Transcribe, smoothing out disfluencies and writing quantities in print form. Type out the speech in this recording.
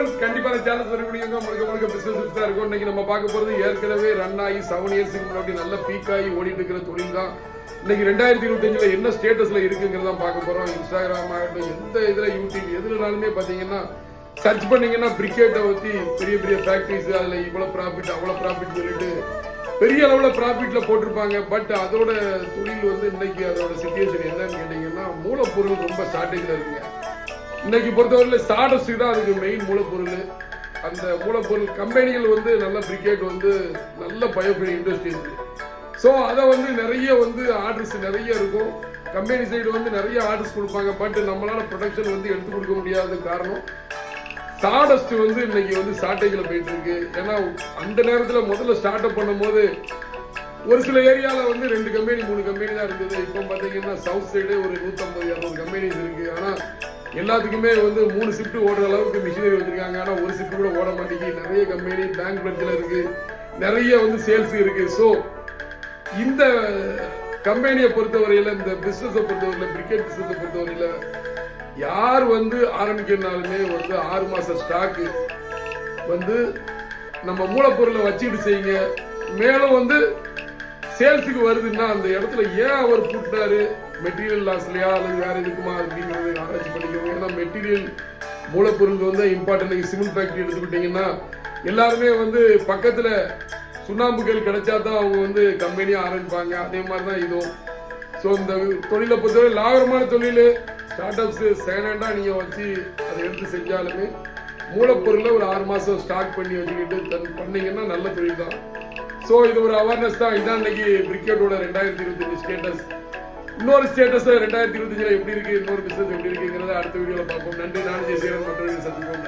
Friends, கண்டிப்பா அந்த channel சொல்லக்கூடியவங்க முழுக்க பிசினஸ் தான் இருக்கும். இன்னைக்கு நம்ம பார்க்க போறது ஏற்கனவே ரன் ஆகி 7 இயர்ஸ்க்கு முன்னாடி நல்ல பீக் ஆகி ஓடிட்டு இருக்கிற தொழில் தான். இன்னைக்கு 2025ல என்ன ஸ்டேட்டஸ்ல இருக்குங்கிறத பார்க்க போறோம். இன்ஸ்டாகிராம் ஆகட்டும், எந்த இதுல யூடியூப் எதுலனாலுமே பாத்தீங்கன்னா சர்ச் பண்ணீங்கன்னா பிரிக்கெட்டை பத்தி பெரிய பெரிய ஃபேக்டரிஸ் அதுல இவ்வளவு ப்ராஃபிட் அவ்வளவு ப்ராஃபிட் சொல்லிட்டு பெரிய அளவுல ப்ராஃபிட்ல போட்டிருப்பாங்க. பட் அதோட தொழில் வந்து இன்னைக்கு அதோட சிச்சுவேஷன் என்னன்னு கேட்டீங்கன்னா மூலப்பொருள் ரொம்ப ஷார்டேஜ்ல இருக்குங்க. இன்னைக்கு பொறுத்தவரையில ஸ்டார்டஸ்ட் தான் அதுக்கு மெயின் மூலப்பொருள். அந்த மூலப்பொருள் கம்பெனிகள் வந்து நல்ல பிரிகேட் வந்து நல்ல பயோஃபில் இண்டஸ்ட்ரி இருக்கு. ஸோ அதை வந்து நிறைய வந்து ஆர்டர்ஸ் நிறைய இருக்கும். கம்பெனி சைடு வந்து நிறைய ஆர்டர்ஸ் கொடுப்பாங்க. பட் நம்மளால ப்ரொடக்ஷன் வந்து எடுத்து கொடுக்க முடியாத காரணம் ஸ்டார்டஸ்ட் வந்து இன்னைக்கு வந்து ஷார்டேஜில் போயிட்டு இருக்கு. ஏன்னா அந்த நேரத்தில் முதல்ல ஸ்டார்ட் அப் பண்ணும் போது ஒரு சில ஏரியாவில் வந்து 2 கம்பெனி 3 கம்பெனி தான் இருந்தது. இப்போ பார்த்தீங்கன்னா சவுத் சைடு ஒரு 150-200 கம்பெனிஸ் இருக்கு. ஆனால் எல்லாத்துக்குமே வந்து 3 ஷிஃப்ட் ஓடுற அளவுக்கு மிஷினரி வச்சிருக்காங்க. ஆனால் ஒரு ஷிஃப்ட் கூட ஓட மாட்டேங்குது. நிறைய கம்பெனி பேங்க் பிளட்ல இருக்கு, நிறைய வந்து சேல்ஸ் இருக்கு. ஸோ இந்த கம்பெனியை பொறுத்தவரையில, இந்த பிசினஸை பொறுத்தவரையில, பிரிக்கெட் பிசினஸை பொறுத்தவரையில யார் வந்து ஆரம்பிக்கிறனாலுமே வந்து 6 மாசம் ஸ்டாக்கு வந்து நம்ம மூலப்பொருளை வச்சுட்டு செய்யுங்க. மேலும் வந்து சேல்ஸுக்கு வருதுன்னா அந்த இடத்துல ஏன் அவர் கூட்டினாரு, மெட்டீரியல் லாஸ்லையா அல்லது வேற எதுக்குமா அப்படிங்கிறது ஆராய்ச்சி பண்ணிக்கோங்க. ஏன்னா மெட்டீரியல் மூலப்பொருள் வந்து இம்பார்ட்டன்ட். சிமெண்ட் ஃபேக்டரி எடுத்துக்கிட்டீங்கன்னா எல்லாருமே வந்து பக்கத்துல சுண்ணாம்புகள் கிடைச்சா தான் அவங்க வந்து கம்பெனியா ஆரம்பிப்பாங்க. அதே மாதிரி தான் இதுவும். ஸோ இந்த தொழிலை பொறுத்தவரை லாபகரமான தொழில். ஸ்டார்ட் அப்ஸ் செகண்ட் ஹேண்டா நீங்க வச்சு அதை எடுத்து செஞ்சாலுமே மூலப்பொருளை ஒரு 6 மாசம் ஸ்டாக் பண்ணி வச்சுக்கிட்டு பண்ணீங்கன்னா நல்ல தொழில் தான். ஸோ இது ஒரு அவேர்னஸ் தான். இதான் இன்னைக்கு பிரிக்கெட்டோட 2025 ஸ்டேட்டஸ். இன்னொரு ஸ்டேட்டஸ் 2025ல எப்படி இருக்கு, இன்னொரு பிசினஸ் எப்படி இருக்குங்கிறத அடுத்த வீடியோல பார்ப்போம். நன்றி. நான் ஜெயசீலன். மற்றவர்கள் சந்திப்போம்.